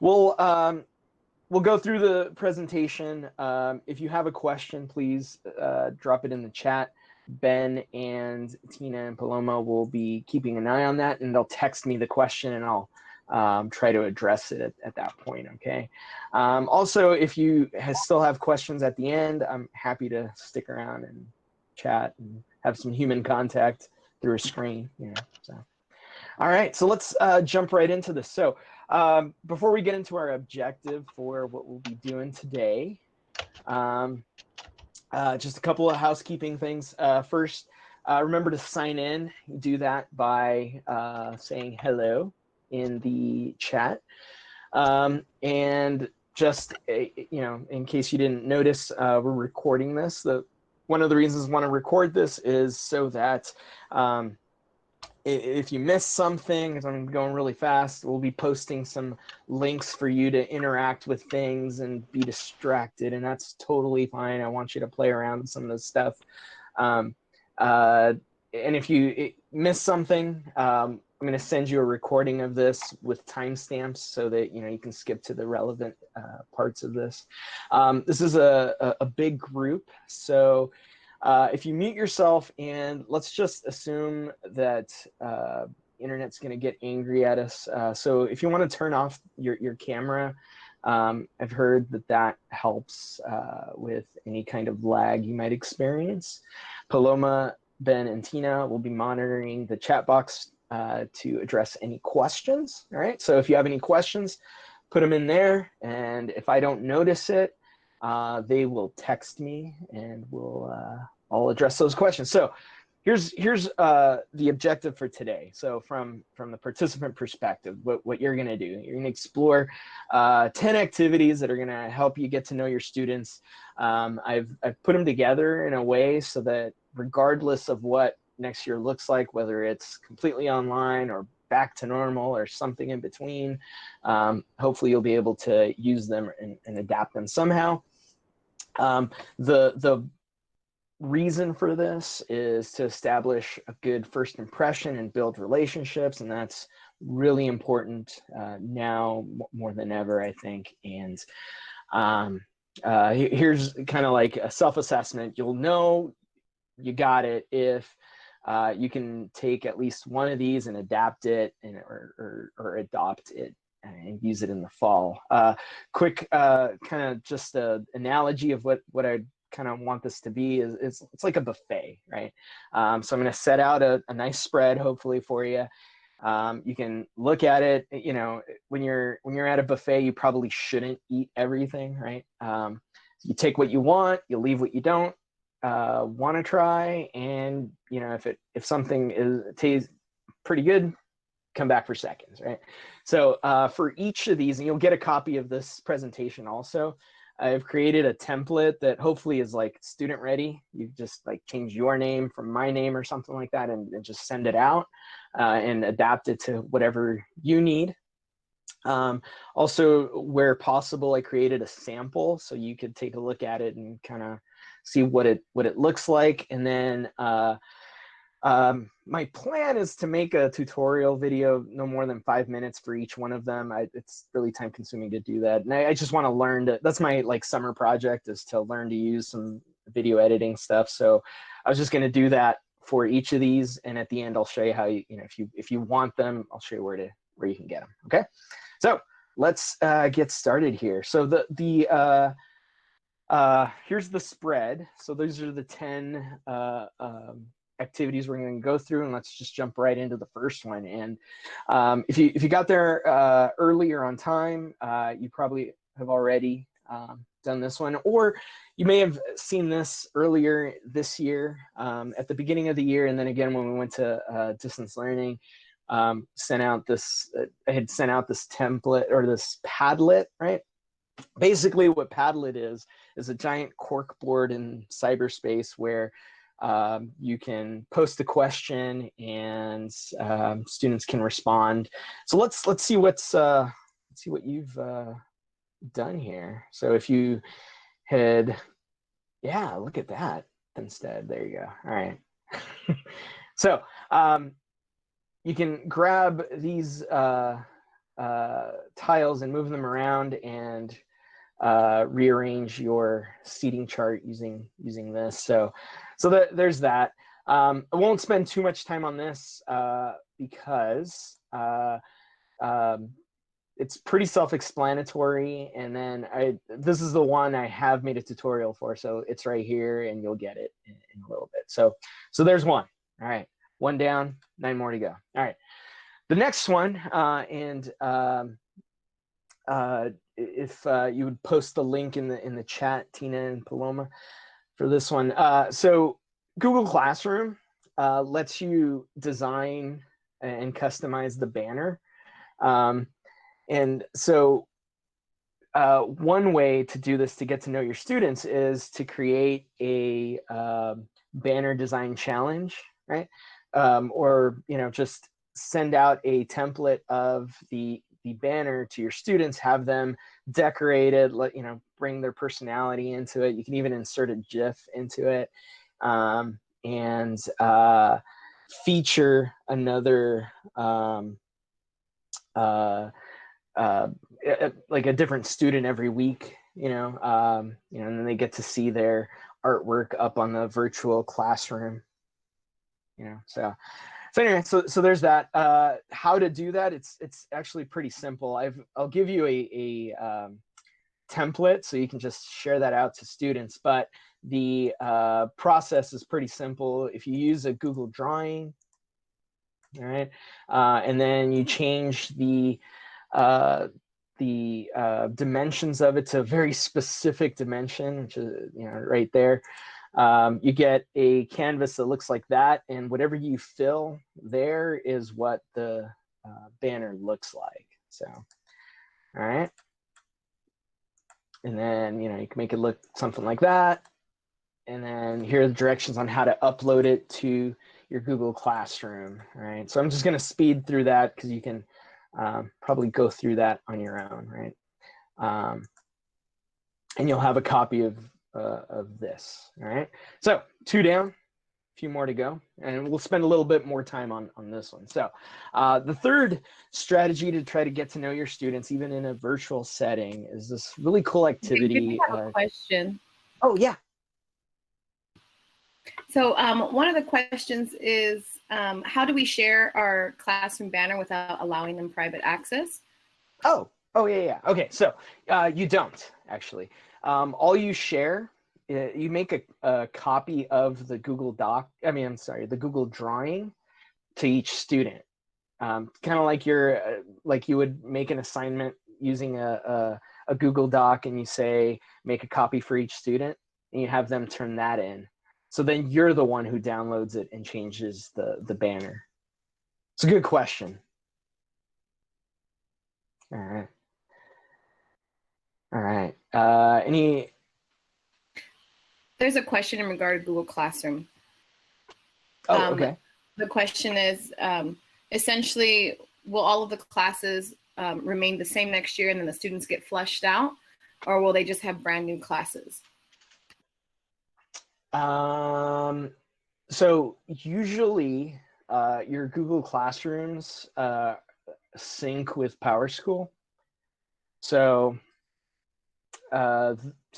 We'll go through the presentation. If you have a question, please drop it in the chat. Ben and Tina and Paloma will be keeping an eye on that, and they'll text me the question, and I'll try to address it at that point, okay? Also, if you still have questions at the end, I'm happy to stick around and chat and have some human contact through a screen, you know, so. All right, so let's jump right into this. So before we get into our objective for what we'll be doing today, just a couple of housekeeping things. First, remember to sign in. You do that by saying hello in the chat. And just, you know, in case you didn't notice, we're recording this. One of the reasons I want to record this is so that if you miss something, because I'm going really fast, we'll be posting some links for you to interact with things and be distracted, and that's totally fine. I want you to play around with some of this stuff. And if you miss something, I'm going to send you a recording of this with timestamps so that you can skip to the relevant parts of this. This is a big group, so if you mute yourself, and let's just assume that internet's going to get angry at us. So if you want to turn off your camera, I've heard that helps with any kind of lag you might experience. Paloma, Ben, and Tina will be monitoring the chat box to address any questions. All right, so if you have any questions, put them in there, and if I don't notice it, they will text me, and I'll address those questions. So here's the objective for today. So from the participant perspective, what you're going to do, you're going to explore 10 activities that are going to help you get to know your students. I've put them together in a way so that regardless of what next year looks like, whether it's completely online or back to normal or something in between, hopefully you'll be able to use them and adapt them somehow. The reason for this is to establish a good first impression and build relationships, and that's really important now more than ever, I think. And here's kind of like a self-assessment. You'll know you got it if you can take at least one of these and adapt it or adopt it and use it in the fall. Quick kind of just an analogy of what I kind of want this to be is it's like a buffet, right? So I'm going to set out a nice spread, hopefully for you. You can look at it. When you're at a buffet, you probably shouldn't eat everything, right? You take what you want, you leave what you don't want to try, and if something tastes pretty good, come back for seconds, right? So for each of these, and you'll get a copy of this presentation also, I've created a template that hopefully is like student ready. You just like change your name from my name or something like that and just send it out and adapt it to whatever you need. Also, where possible, I created a sample so you could take a look at it and kind of see what it looks like. And then my plan is to make a tutorial video no more than 5 minutes for each one of them. It's really time consuming to do that. And I just want to learn that's my summer project, is to learn to use some video editing stuff. So I was just going to do that for each of these. And at the end, I'll show you how if you want them, I'll show you where you can get them. Okay. So let's get started here. So here's the spread. So those are the 10 activities we're going to go through, and let's just jump right into the first one. And if you got there earlier on time, you probably have already done this one, or you may have seen this earlier this year at the beginning of the year, and then again when we went to distance learning. I had sent out this template, or this Padlet, right? Basically what Padlet is a giant cork board in cyberspace where you can post a question and students can respond. So let's see what you've done here. So if you had, look at that instead. There you go. All right. So you can grab these tiles and move them around and rearrange your seating chart using this. So there's that. I won't spend too much time on this because it's pretty self-explanatory, and then this is the one I have made a tutorial for, so it's right here and you'll get it in a little bit. So there's one. All right, one down, 9 more to go. All right, the next one, if you would post the link in the chat, Tina and Paloma, for this one. So Google Classroom lets you design and customize the banner. And so one way to do this to get to know your students is to create a banner design challenge, right? Or just send out a template of the banner to your students, have them decorate it, bring their personality into it. You can even insert a GIF into it, and feature another like a different student every week, and then they get to see their artwork up on the virtual classroom, so anyway, so there's that. How to do that? It's actually pretty simple. I'll give you a template so you can just share that out to students, but the process is pretty simple. If you use a Google Drawing, all right, and then you change the dimensions of it to a very specific dimension, which is right there. You get a canvas that looks like that, and whatever you fill there is what the banner looks like. So, all right, and then you can make it look something like that, and then here are the directions on how to upload it to your Google Classroom. All right, so I'm just going to speed through that because you can probably go through that on your own, right? And you'll have a copy of this. All right, so 2 down, a few more to go, and we'll spend a little bit more time on this one. So the third strategy to try to get to know your students, even in a virtual setting, is this really cool activity. I have a question. Oh, yeah. So one of the questions is, how do we share our classroom banner without allowing them private access? Oh, yeah. Okay, so you don't, actually. All you share, you make a copy of the Google Doc, the Google Drawing to each student. Kind of like like you would make an assignment using a Google Doc, and you say, make a copy for each student, and you have them turn that in. So then you're the one who downloads it and changes the banner. It's a good question. All right. All right. Any? There's a question in regard to Google Classroom. Oh, okay. The question is, essentially, will all of the classes remain the same next year and then the students get flushed out, or will they just have brand new classes? So usually your Google Classrooms sync with PowerSchool. So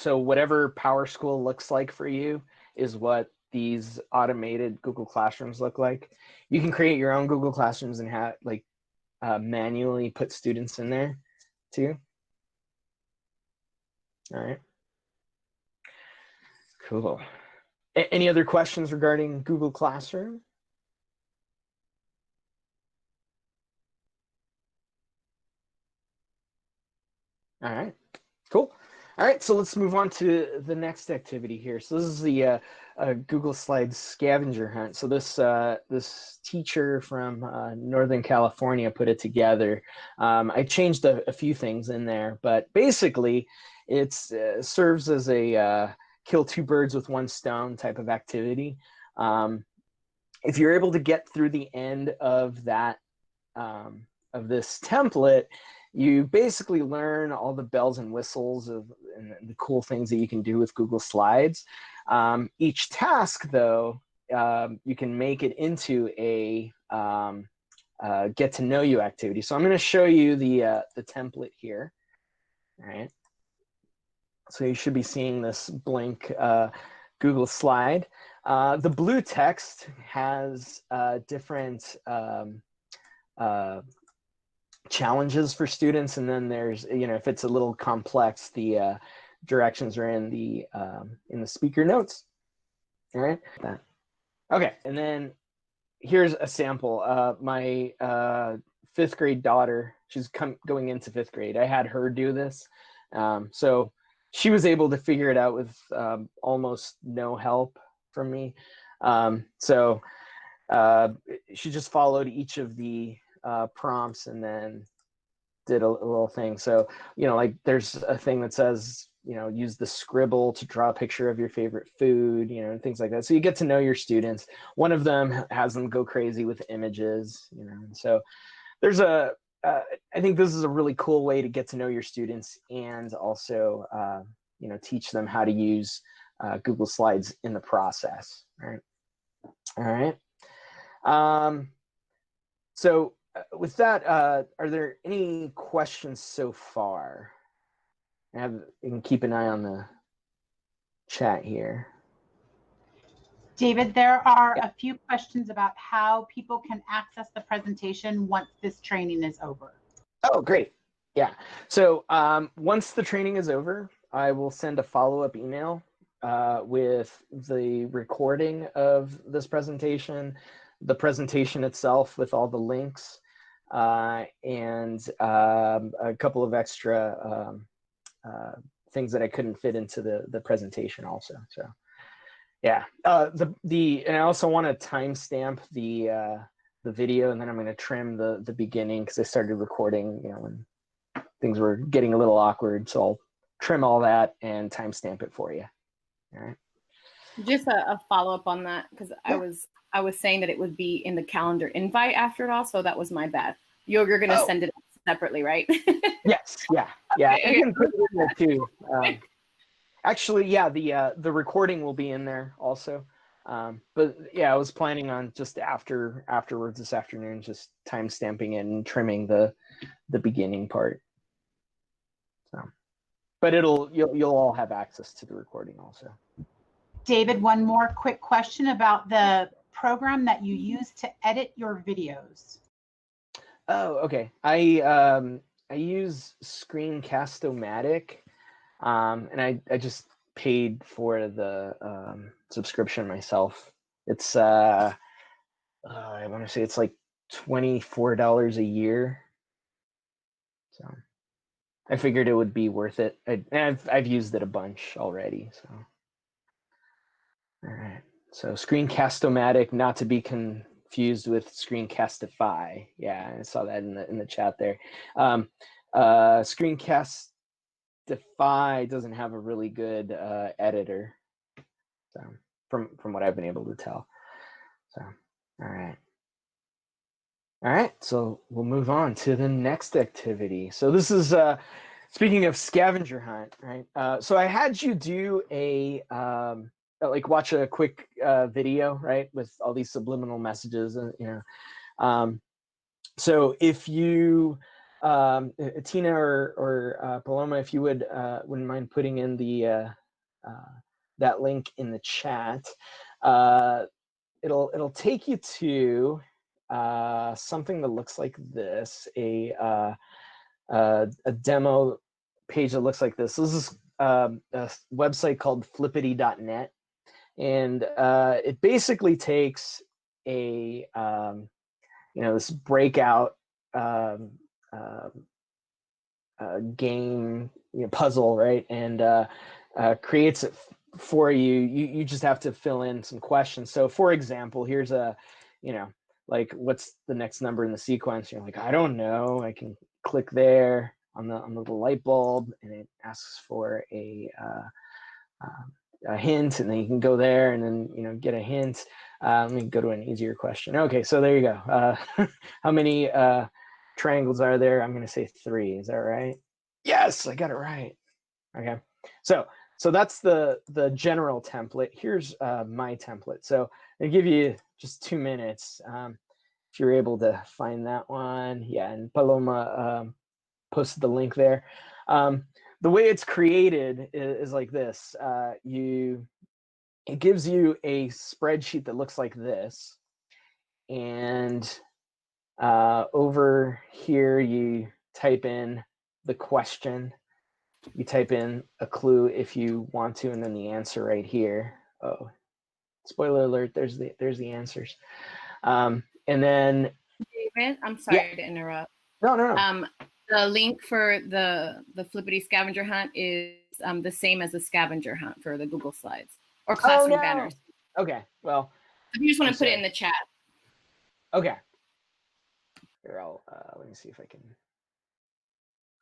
whatever PowerSchool looks like for you is what these automated Google Classrooms look like. You can create your own Google Classrooms and have manually put students in there too. All right. Cool. Any other questions regarding Google Classroom? All right, cool. All right, so let's move on to the next activity here. So this is the Google Slides scavenger hunt. So this teacher from Northern California put it together. I changed a few things in there, but basically it serves as a kill 2 birds with 1 stone type of activity. If you're able to get through the end of that of this template, you basically learn all the bells and whistles and the cool things that you can do with Google Slides. Each task, though, you can make it into a get to know you activity. So I'm going to show you the template here. All right. So you should be seeing this blank Google slide. The blue text has different challenges for students, and then there's, if it's a little complex, the directions are in the speaker notes. All right. Okay, and then here's a sample. My 5th grade daughter, she's going into 5th grade. I had her do this, so she was able to figure it out with almost no help from me. So she just followed each of the prompts and then did a little thing. So, like there's a thing that says, use the scribble to draw a picture of your favorite food, and things like that. So you get to know your students. One of them has them go crazy with images, so there's I think this is a really cool way to get to know your students and also, teach them how to use Google Slides in the process. Right. All right. So with that, are there any questions so far? You can keep an eye on the chat here. David, there are a few questions about how people can access the presentation once this training is over. Oh, great. Yeah. So once the training is over, I will send a follow-up email with the recording of this presentation, the presentation itself with all the links, and a couple of extra things that I couldn't fit into the presentation also. So yeah, and I also want to timestamp the video, and then I'm going to trim the beginning because I started recording, when things were getting a little awkward. So I'll trim all that and timestamp it for you. All right. Just a follow up on that, because yeah. I was saying that it would be in the calendar invite after it all, so that was my bad. You're going to send it separately, right? Yes. Yeah. Okay. I can put it in there too. Actually, yeah, the recording will be in there also. But yeah, I was planning on just afterwards this afternoon, just time stamping it and trimming the beginning part. So, but you'll all have access to the recording also. David, one more quick question about the program that you use to edit your videos. Oh, okay. I use Screencast-O-Matic, and I just paid for the subscription myself. It's I want to say it's like $24 a year. So I figured it would be worth it. I've used it a bunch already. So all right. So Screencast-O-Matic, not to be confused with Screencastify. Yeah, I saw that in the chat there. Screencastify doesn't have a really good editor. So from what I've been able to tell. So all right, so we'll move on to the next activity. So this is speaking of scavenger hunt, right? So I had you do a watch a quick video, right, with all these subliminal messages, and so if you Tina or Paloma, if you wouldn't mind putting in the that link in the chat, it'll take you to something that looks like this, a demo page that looks like this. This is a website called flippity.net, and it basically takes a this breakout game puzzle, right, and creates it for you. You just have to fill in some questions. So for example, here's a like, what's the next number in the sequence? You're like, I don't know. I can click there on the little light bulb, and it asks for a hint, and then you can go there and then get a hint. Let me go to an easier question. Okay, so there you go. How many triangles are there? I'm going to say 3. Is that right? Yes, I got it right. Okay, so that's the general template. Here's my template. So I give you just 2 minutes. if you're able to find that one. Yeah, and Paloma posted the link there. The way it's created is like this. It gives you a spreadsheet that looks like this. And over here, you type in the question. You type in a clue if you want to, and then the answer right here. Oh, spoiler alert! There's the answers. And then David, I'm sorry to interrupt. No. The link for the Flippity scavenger hunt is the same as the scavenger hunt for the Google Slides or classroom banners. Okay, well, if you just want to put it in the chat. Okay. Here, I'll let me see if I can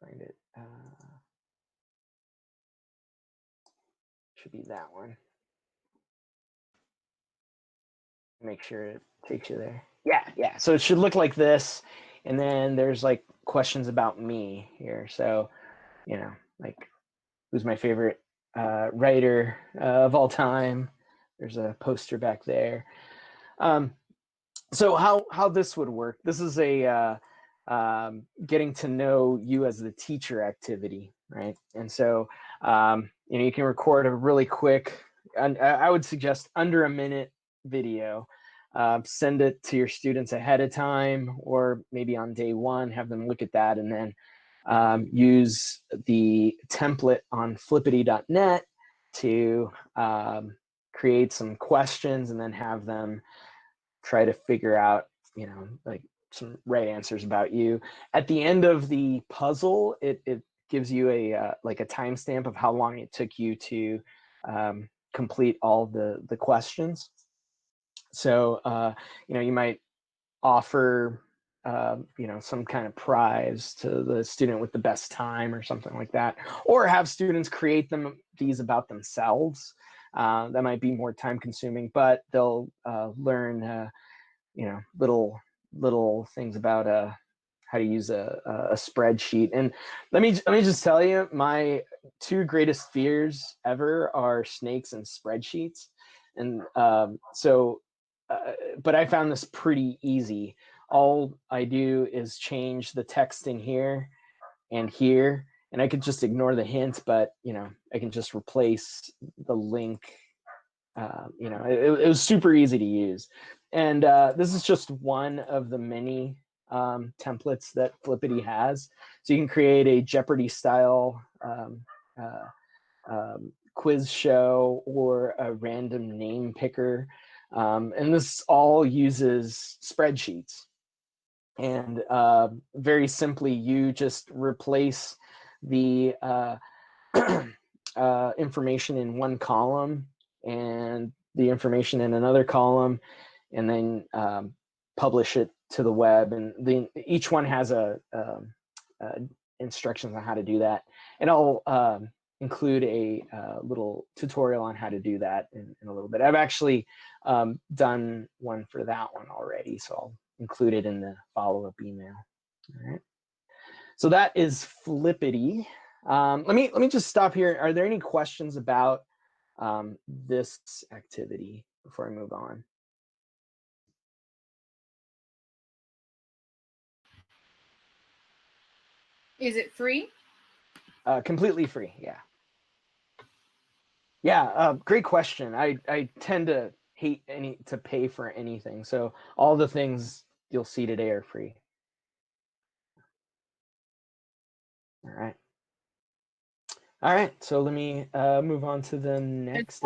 find it. Should be that one. Make sure it takes you there. Yeah. So it should look like this, and then there's like questions about me here. So, like who's my favorite writer of all time? There's a poster back there. So how this would work? This is a getting to know you as the teacher activity, right? And so you can record a really quick, and I would suggest under a minute video. Send it to your students ahead of time, or maybe on day one, have them look at that, and then use the template on flippity.net to create some questions, and then have them try to figure out, like some right answers about you. At the end of the puzzle, it gives you a like a timestamp of how long it took you to complete all the questions. So you might offer some kind of prize to the student with the best time or something like that, or have students create these about themselves. That might be more time consuming, but they'll learn little things about how to use a spreadsheet. And let me just tell you, my two greatest fears ever are snakes and spreadsheets. And but I found this pretty easy. All I do is change the text in here and here, and I could just ignore the hint, but I can just replace the link. It was super easy to use. And this is just one of the many templates that Flippity has. So you can create a Jeopardy style quiz show or a random name picker. And this all uses spreadsheets. And very simply, you just replace the information in one column and the information in another column, and then publish it to the web. And each one has a instructions on how to do that. And I'll include a little tutorial on how to do that in a little bit. I've actually done one for that one already, so I'll include it in the follow-up email. All right. So that is Flippity. Let me just stop here. Are there any questions about this activity before I move on? Is it free? Completely free, yeah. Yeah, great question. I tend to hate to pay for anything, so all the things you'll see today are free. All right. So let me move on to the next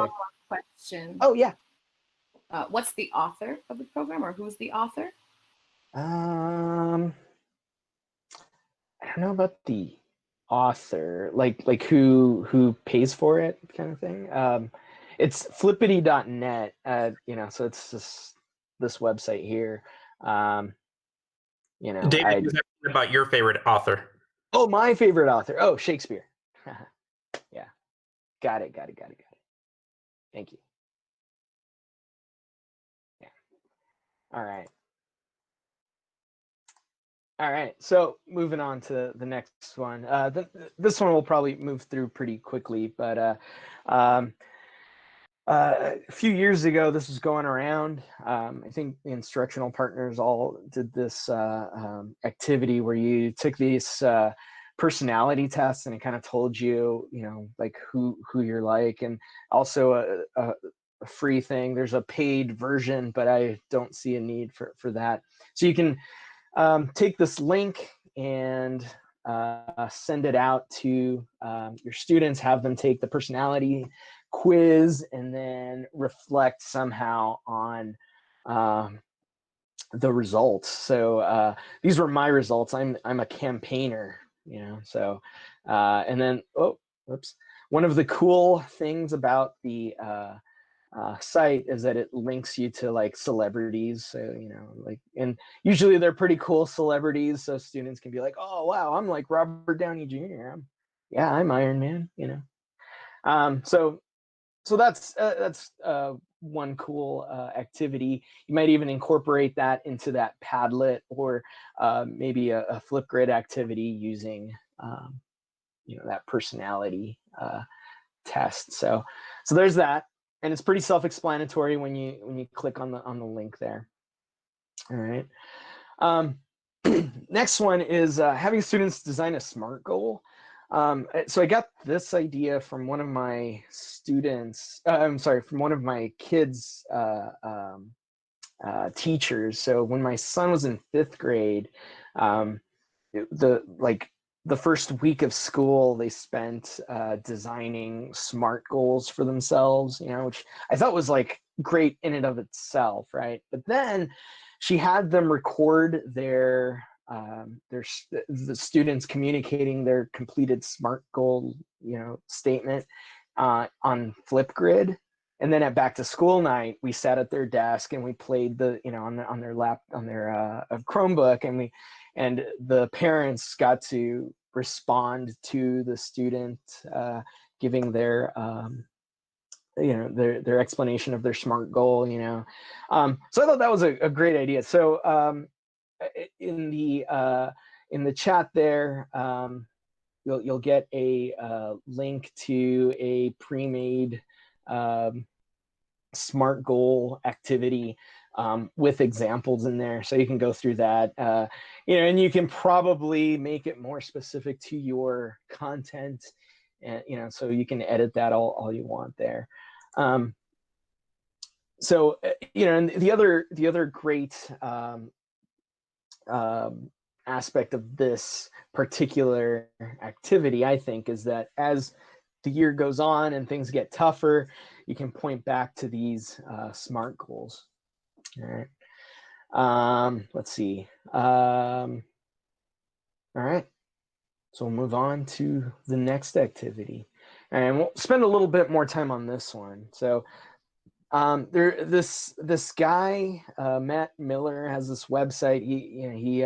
question. Oh yeah. What's the author of the program, or who's the author? I don't know about the author, like who pays for it, kind of thing. It's flippity.net. So it's just this website here. David, who's about your favorite author? Oh, my favorite author. Oh, Shakespeare. Yeah. Got it. Thank you. Yeah. All right. So moving on to the next one. This one we'll probably move through pretty quickly, but a few years ago, this was going around. I think the instructional partners all did this activity where you took these personality tests, and it kind of told you, like who you're like, and also a free thing. There's a paid version, but I don't see a need for that. So you can take this link and send it out to your students, have them take the personality quiz, and then reflect somehow on the results. So these were my results. I'm a campaigner, so and then, oh, whoops. One of the cool things about the site is that it links you to like celebrities. So, and usually they're pretty cool celebrities. So students can be like, oh, wow, I'm like Robert Downey Jr. I'm Iron Man, So that's one cool activity. You might even incorporate that into that Padlet, or maybe a Flipgrid activity using, that personality test. So there's that, and it's pretty self-explanatory when you click on the link there. All right. Next one is having students design a SMART goal. So I got this idea from one of my students. From one of my kids' teachers. So when my son was in 5th grade, the first week of school, they spent designing SMART goals for themselves, which I thought was like great in and of itself, right? But then she had them record the students communicating their completed SMART goal, statement on Flipgrid. And then at back to school night, we sat at their desk and we played on their Chromebook, and the parents got to respond to the student giving their their explanation of their SMART goal. So I thought that was a great idea. So in the chat there, you'll get a link to a pre-made SMART goal activity with examples in there, so you can go through that, and you can probably make it more specific to your content, and so you can edit that all you want there. So and the other great aspect of this particular activity, I think, is that as the year goes on and things get tougher, you can point back to these SMART goals. All right. Let's see. All right. So we'll move on to the next activity, and we'll spend a little bit more time on this one. So this guy, Matt Miller, has this website. He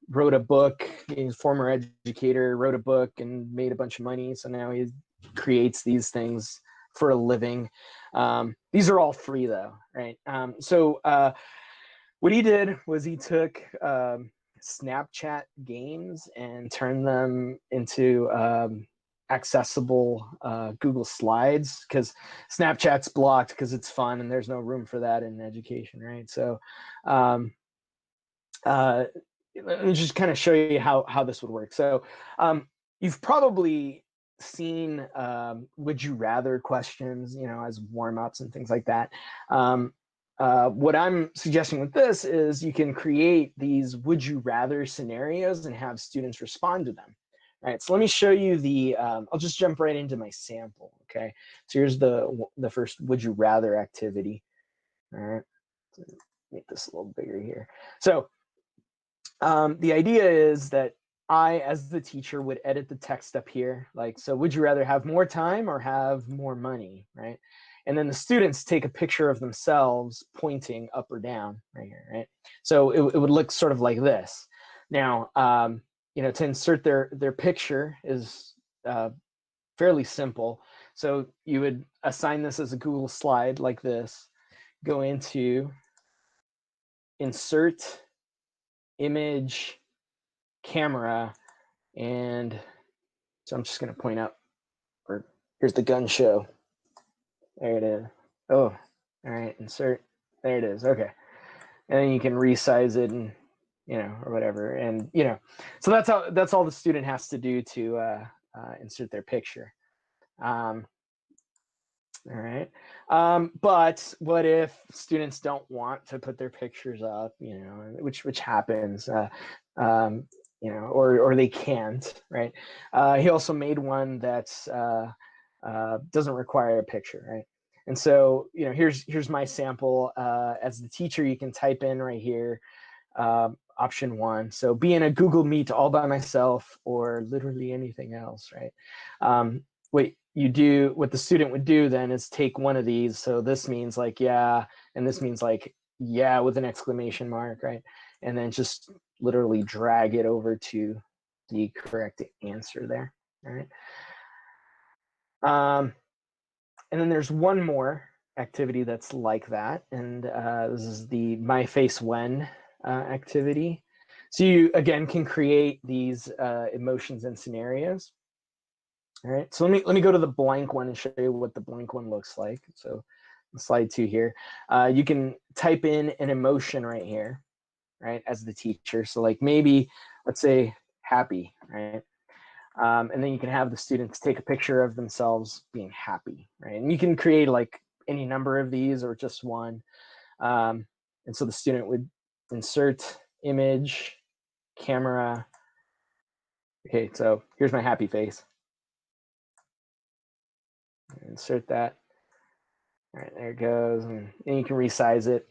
wrote a book. He's a former educator, wrote a book and made a bunch of money. So now he creates these things for a living. These are all free though, right? So what he did was he took Snapchat games and turned them into accessible Google Slides, because Snapchat's blocked because it's fun and there's no room for that in education, right? So let me just kind of show you how this would work. So you've probably seen would you rather questions, as warm-ups and things like that. What I'm suggesting with this is you can create these would you rather scenarios and have students respond to them. All right, so let me show you I'll just jump right into my sample, okay? So here's the first would you rather activity. All right, so make this a little bigger here. So the idea is that I, as the teacher, would edit the text up here. Like, so would you rather have more time or have more money, right? And then the students take a picture of themselves pointing up or down right here, right? So it would look sort of like this. Now, to insert their picture is fairly simple. So you would assign this as a Google slide like this, go into insert image camera, and so I'm just going to point out, or here's the Gunshow There it is. Oh, all right, insert. There it is. Okay. And then you can resize it and, or whatever. And, so that's all the student has to do to insert their picture. All right. But what if students don't want to put their pictures up, which happens, or they can't, right? He also made one that's doesn't require a picture, right? And so, here's my sample. As the teacher, you can type in right here, option 1. So be in a Google Meet all by myself, or literally anything else, right? What the student would do then is take one of these. So this means like, yeah, and this means like, yeah, with an exclamation mark, right? And then just literally drag it over to the correct answer there, all right? And then there's one more activity that's like that, and this is the My Face When activity. So you, again, can create these emotions and scenarios. All right, so let me go to the blank one and show you what the blank one looks like. So slide 2 here. You can type in an emotion right here, right, as the teacher. So like maybe, let's say happy, right? And then you can have the students take a picture of themselves being happy, right? And you can create like any number of these or just one. And so the student would insert image, camera. Okay, so here's my happy face. Insert that. All right, there it goes. And you can resize it.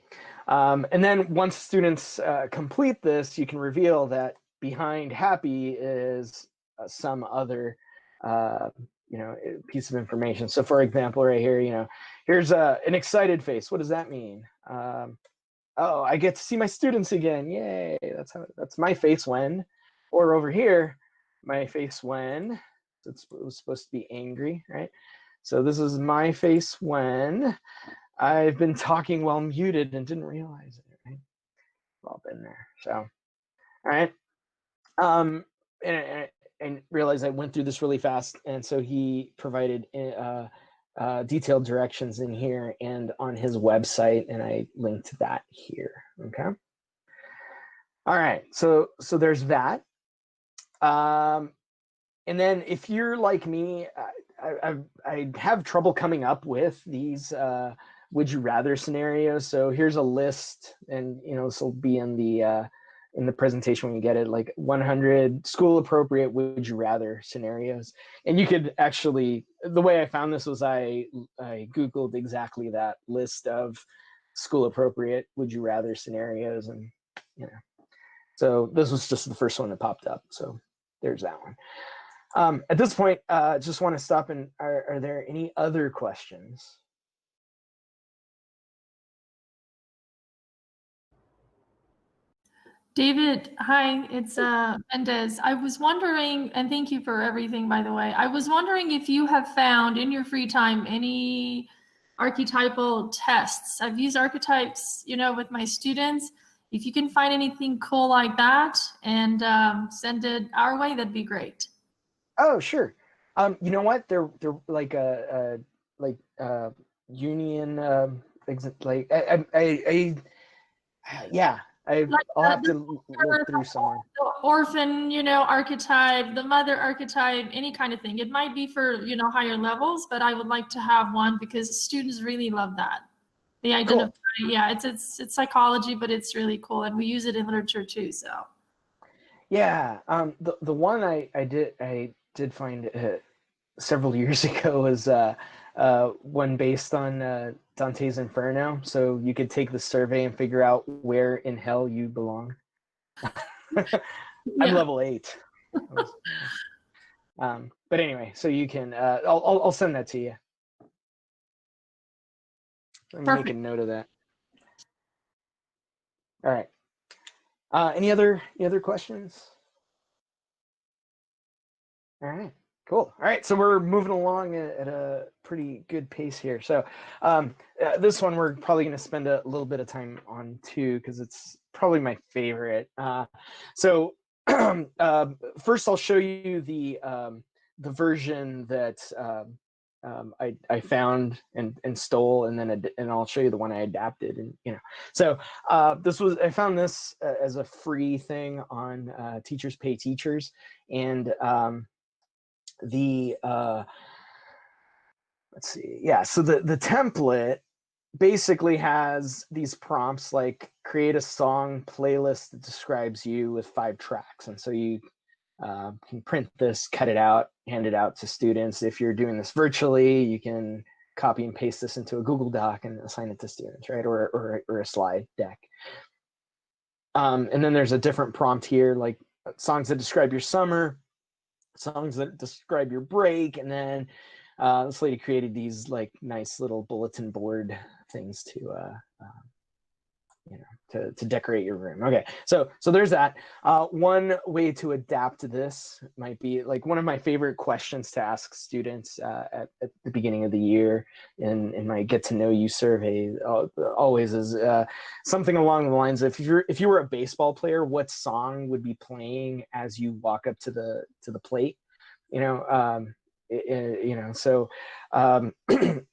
And then once students complete this, you can reveal that behind happy is some other piece of information. So for example, right here, here's an excited face. What does that mean? Oh, I get to see my students again. Yay. That's my face when. Or over here, my face when. It was supposed to be angry, right? So this is my face when I've been talking while muted and didn't realize it, right? We've all been there. So, all right. And realize I went through this really fast. And so he provided detailed directions in here and on his website, and I linked that here, okay? All right, so there's that. And then if you're like me, I have trouble coming up with these would you rather scenarios. So here's a list, and this will be in the presentation when you get it, like 100 school appropriate would you rather scenarios. And you could actually, the way I found this was I Googled exactly that list of school appropriate would you rather scenarios, and so this was just the first one that popped up. So there's that one. At this point, just want to stop and are there any other questions? David, hi, it's Mendez. I was wondering, and thank you for everything, by the way. I was wondering if you have found in your free time any archetypal tests. I've used archetypes, with my students. If you can find anything cool like that and send it our way, that'd be great. Oh, sure. You know what? They're like union yeah. I'll have to look through somewhere. The orphan, archetype, the mother archetype, any kind of thing. It might be for, higher levels, but I would like to have one because students really love that. They identify, cool. Yeah, it's psychology, but it's really cool. And we use it in literature too, so. Yeah, the one I did find several years ago was one based on Dante's Inferno. So you could take the survey and figure out where in hell you belong. I'm level 8. But anyway, so you can. I'll send that to you. I'm making note of that. All right. Any other questions? All right. Cool. All right, so we're moving along at a pretty good pace here. So this one we're probably going to spend a little bit of time on too, because it's probably my favorite. So first, I'll show you the version that I found and stole, and then and I'll show you the one I adapted, and so I found this as a free thing on Teachers Pay Teachers, and the let's see, yeah, so the template basically has these prompts like create a song playlist that describes you with 5 tracks, and so you can print this, cut it out, hand it out to students. If you're doing this virtually, you can copy and paste this into a Google Doc and assign it to students, right? Or a slide deck. And then there's a different prompt here, like songs that describe your summer, songs that describe your break, and then this lady created these like nice little bulletin board things to to decorate your room. Okay, so there's that. One way to adapt to this might be like one of my favorite questions to ask students at the beginning of the year in my get to know you survey always is something along the lines of if you were a baseball player, what song would be playing as you walk up to the plate? So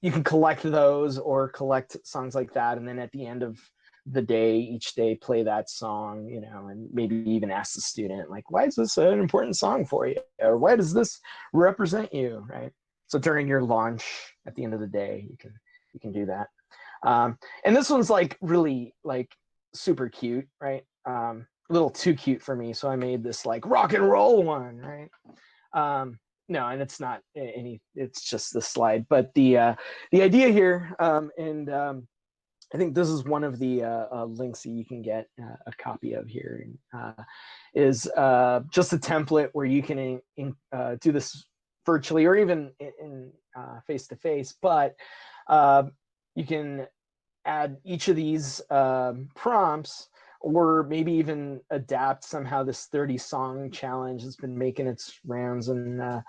you can collect those or collect songs like that, and then at the end of the day, each day, play that song, and maybe even ask the student, like, why is this an important song for you? Or why does this represent you, right? So during your launch at the end of the day, you can do that. And this one's like really like super cute, right? A little too cute for me. So I made this like rock and roll one, right? No, and it's not it's just the slide. But the idea here, I think this is one of the links that you can get a copy of here, is just a template where you can do this virtually or even in face-to-face, but you can add each of these prompts, or maybe even adapt somehow this 30-song challenge that's been making its rounds on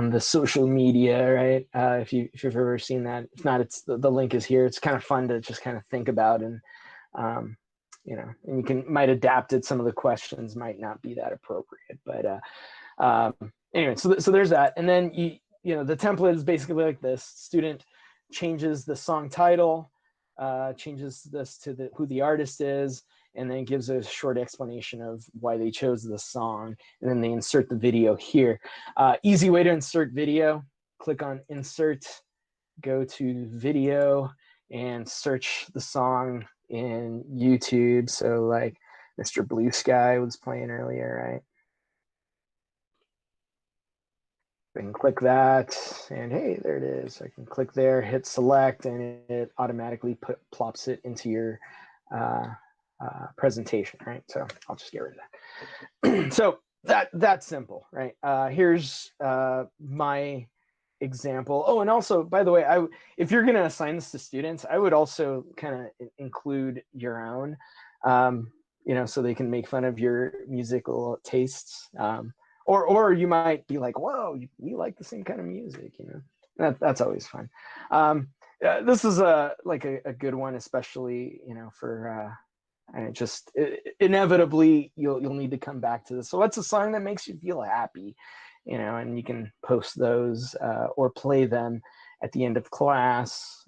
the social media, right? If you've ever seen that. If not, it's the link is here. It's kind of fun to just kind of think about, and and you might adapt it. Some of the questions might not be that appropriate, but anyway, so there's that. And then the template is basically like this. Student changes the song title, changes this to who the artist is, and then gives a short explanation of why they chose the song, and then they insert the video here. Easy way to insert video: click on Insert, go to Video, and search the song in YouTube. So like Mr. Blue Sky was playing earlier, right? I can click that, and hey, there it is. I can click there, hit select, and it automatically plops it into your presentation, right? So I'll just get rid of that. So that's simple, right? Here's my example. Oh, and also, by the way, if you're going to assign this to students, I would also kind of include your own, so they can make fun of your musical tastes. Or you might be like, whoa, we like the same kind of music, that's always fun. This is a good one, especially, for inevitably you'll need to come back to this. So what's a song that makes you feel happy, and you can post those or play them at the end of class,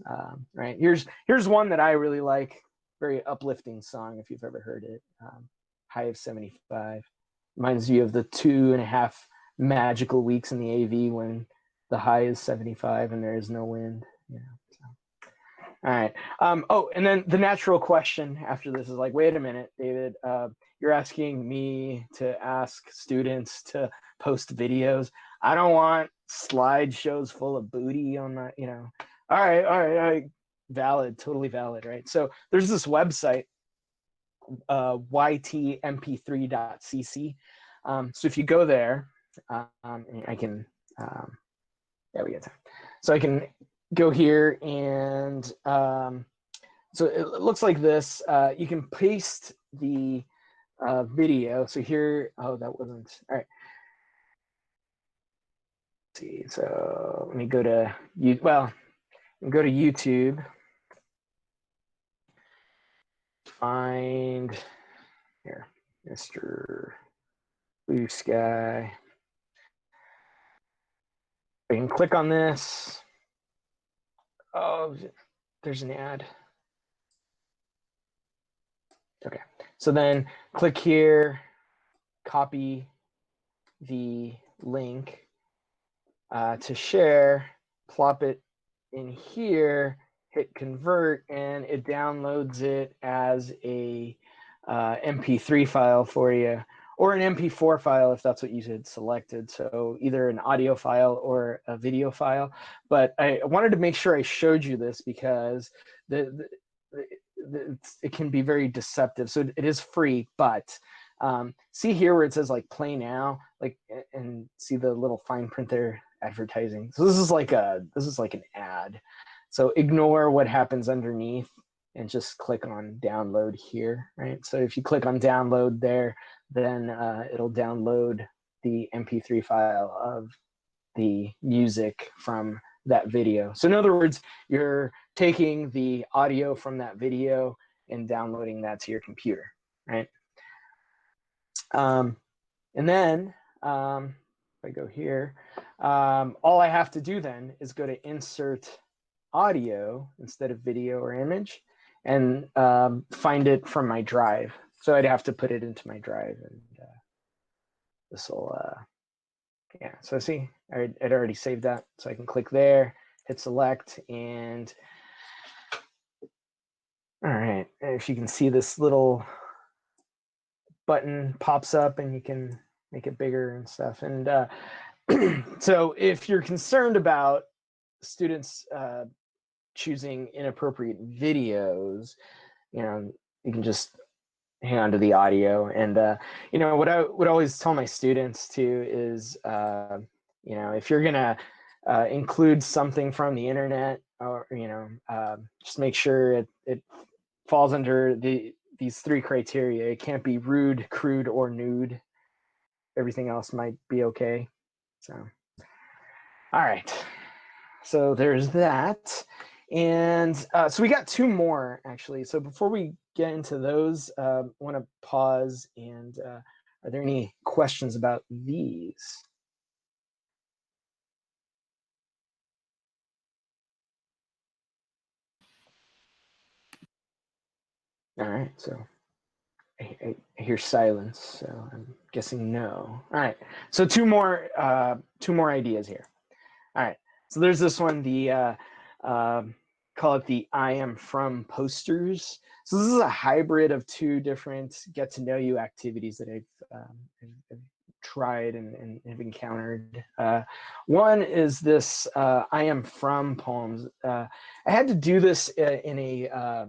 right? Here's one that I really like, very uplifting song if you've ever heard it. High of 75. Reminds you of the 2.5 magical weeks in the AV when the high is 75 and there is no wind. All right. And then the natural question after this is like, wait a minute, David, you're asking me to ask students to post videos. I don't want slideshows full of booty on my, all right. Valid, totally valid, right? So there's this website, ytmp3.cc. So if you go there, I can, yeah, we got time. So I can go here, and so it looks like this. You can paste the video. So here, oh, that wasn't, all right. Let's see, so let me go to YouTube. Find here, Mr. Blue Sky. I can click on this. Oh, there's an ad. Okay, so then click here, copy the link to share, plop it in here, hit convert, and it downloads it as a MP3 file for you, or an MP4 file if that's what you had selected. So either an audio file or a video file. But I wanted to make sure I showed you this because it can be very deceptive. So it is free, but see here where it says like play now, like, and see the little fine print there, advertising. So this is like an ad. So ignore what happens underneath and just click on download here, right? So if you click on download there, then it'll download the MP3 file of the music from that video. So in other words, you're taking the audio from that video and downloading that to your computer, right? And then if I go here, all I have to do then is go to insert audio instead of video or image, and find it from my drive. So I'd have to put it into my drive, and this will, yeah. So see, I'd already saved that, so I can click there, hit select, and all right. If you can see, this little button pops up, and you can make it bigger and stuff. And so if you're concerned about students choosing inappropriate videos, you can just hang on to the audio. And what I would always tell my students too is, if you're gonna include something from the internet, or just make sure it falls under these three criteria. It can't be rude, crude, or nude. Everything else might be okay. So, all right. So there's that. And so we got two more, actually. So before we get into those, I want to pause. And are there any questions about these? All right. So I hear silence. So I'm guessing no. All right. So two more ideas here. All right. So there's this one. The call it the I am from posters. So this is a hybrid of two different get to know you activities that I've tried and have encountered. One is this I am from poems. I had to do this in a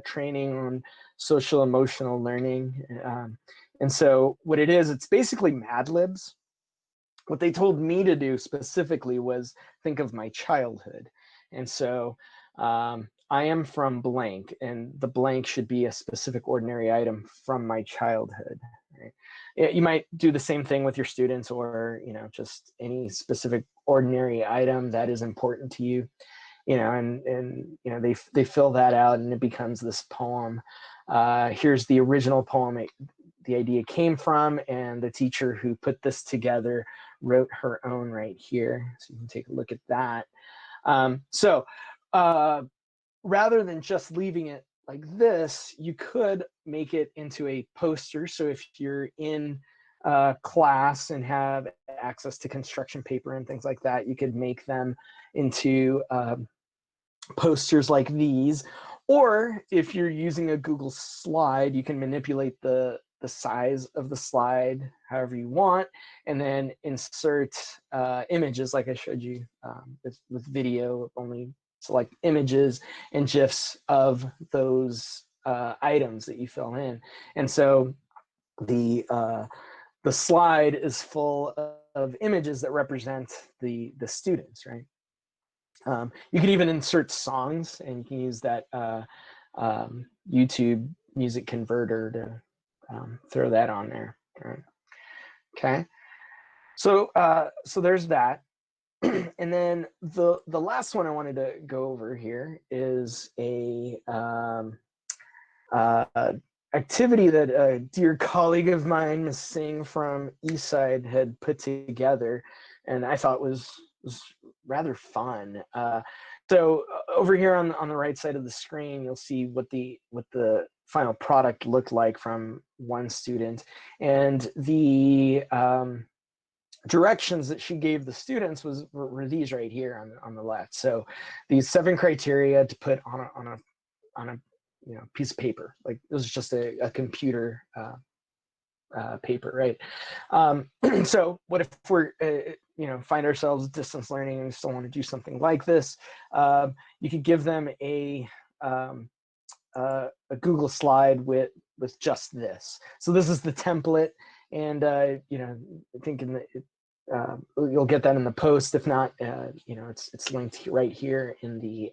training on social emotional learning. And so what it is, it's basically Mad Libs. What they told me to do specifically was think of my childhood. And so I am from blank, and the blank should be a specific ordinary item from my childhood. Right? You might do the same thing with your students, or just any specific ordinary item that is important to you. And they fill that out, and it becomes this poem. Here's the original poem the idea came from, and the teacher who put this together wrote her own right here. So you can take a look at that. So rather than just leaving it like this, you could make it into a poster. So if you're in class and have access to construction paper and things like that, you could make them into posters like these. Or if you're using a Google slide, you can manipulate the size of the slide however you want, and then insert images like I showed you with video. Only select images and GIFs of those items that you fill in. And so the slide is full of images that represent the students, right? You can even insert songs, and you can use that YouTube music converter to throw that on there. Right. Okay, so there's that. And then the last one I wanted to go over here is a activity that a dear colleague of mine, Ms. Singh from Eastside, had put together, and I thought was rather fun. So over here on the right side of the screen, you'll see what the final product looked like from one student, and the directions that she gave the students were these right here on the left. So these 7 criteria to put on a piece of paper. Like this is just a computer paper, right? So what if we're find ourselves distance learning and still want to do something like this? You could give them a Google slide with just this. So this is the template, and I think you'll get that in the post. If not, it's linked right here in the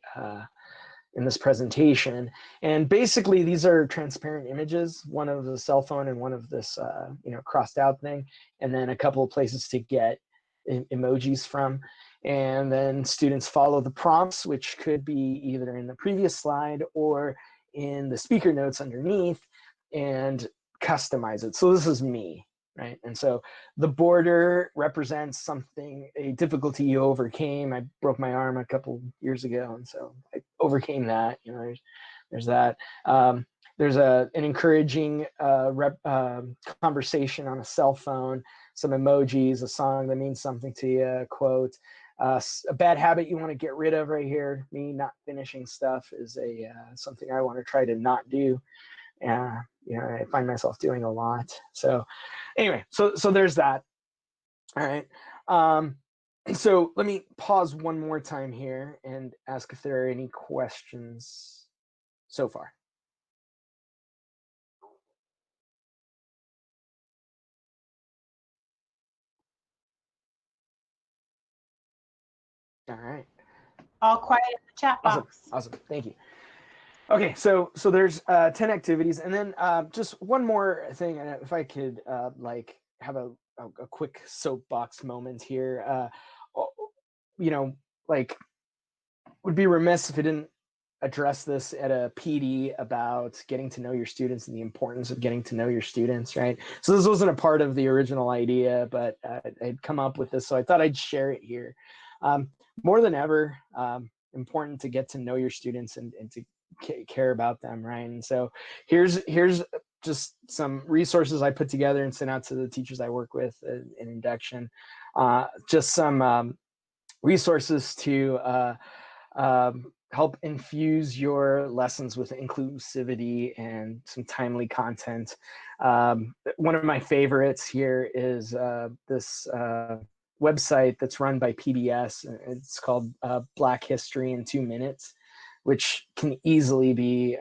in this presentation. And basically these are transparent images, one of the cell phone and one of this crossed out thing, and then a couple of places to get emojis from. And then students follow the prompts, which could be either in the previous slide or in the speaker notes underneath, and customize it. So this is me, right? And so the border represents something, a difficulty you overcame. I broke my arm a couple years ago, and so I overcame that. There's that. There's an encouraging conversation on a cell phone, some emojis, a song that means something to you, a quote. A bad habit you want to get rid of right here. Me not finishing stuff is something I want to try to not do. I find myself doing a lot. So anyway, so there's that. All right. So let me pause one more time here and ask if there are any questions so far. All right. All quiet in the chat box. Awesome. Thank you. Okay, so there's 10 activities, and then just one more thing, and if I could have a quick soapbox moment here, would be remiss if I didn't address this at a PD about getting to know your students and the importance of getting to know your students, right? So this wasn't a part of the original idea, but I'd come up with this, so I thought I'd share it here. More than ever, important to get to know your students and to care about them, right? And so here's just some resources I put together and sent out to the teachers I work with in induction. Just some resources to help infuse your lessons with inclusivity and some timely content. One of my favorites here is this website that's run by PBS. It's called Black History in 2 Minutes, which can easily be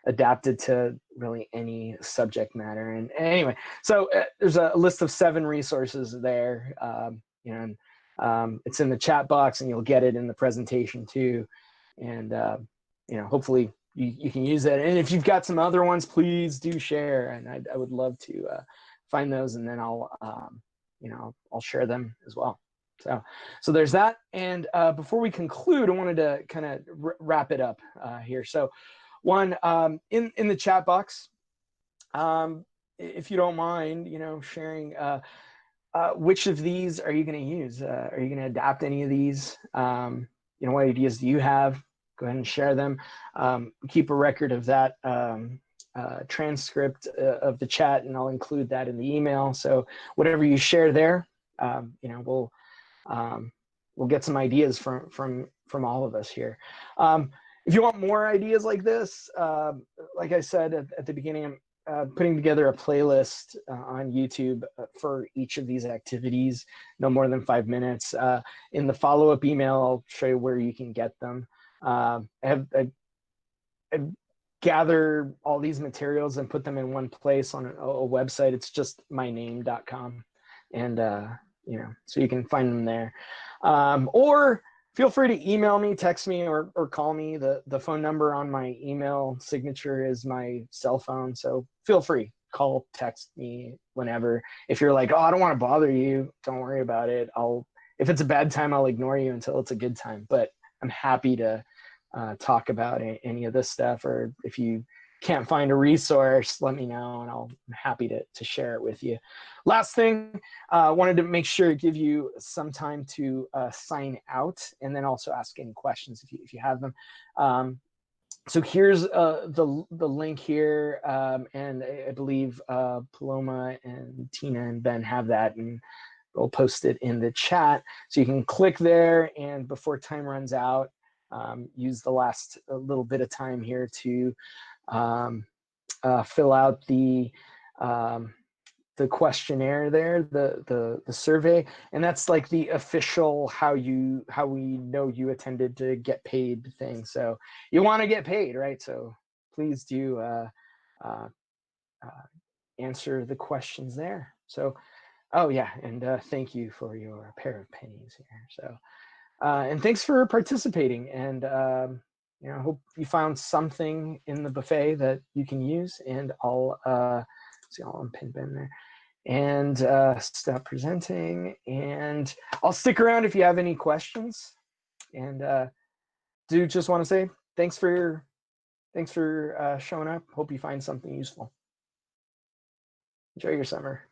adapted to really any subject matter. And anyway, so there's a list of 7 resources there. It's in the chat box, and you'll get it in the presentation too. And hopefully you can use it. And if you've got some other ones, please do share. And I would love to find those, and then I'll share them as well. So there's that. And before we conclude, I wanted to kind of wrap it up here. So one, in the chat box, if you don't mind, sharing which of these are you going to use? Are you going to adapt any of these? What ideas do you have? Go ahead and share them. Keep a record of that transcript of the chat, and I'll include that in the email. So whatever you share there, we'll get some ideas from all of us here. If you want more ideas like this, like I said at the beginning, I'm putting together a playlist on YouTube for each of these activities, no more than 5 minutes. In the follow-up email, I'll show you where you can get them. I gather all these materials and put them in one place on a website. It's just myname.com, and so you can find them there. Or feel free to email me, text me, or call me. The phone number on my email signature is my cell phone, so feel free. Call, text me whenever. If you're like, oh, I don't want to bother you, don't worry about it. If it's a bad time, I'll ignore you until it's a good time. But I'm happy to talk about any of this stuff, or if you can't find a resource, let me know, and I'm happy to share it with you. Last thing, wanted to make sure to give you some time to sign out, and then also ask any questions if you have them. So here's the link here, and I believe Paloma and Tina and Ben have that, and we'll post it in the chat. So you can click there, and before time runs out, use the last little bit of time here to fill out the questionnaire there, the survey, and that's like the official how we know you attended to get paid thing. So you want to get paid, right? So please do answer the questions there. So, oh yeah, and thank you for your pair of pennies here. So, and thanks for participating. And you know, I hope you found something in the buffet that you can use. And I'll see, I'll unpin Ben there. And stop presenting, and I'll stick around if you have any questions. And do just want to say thanks for showing up. Hope you find something useful. Enjoy your summer.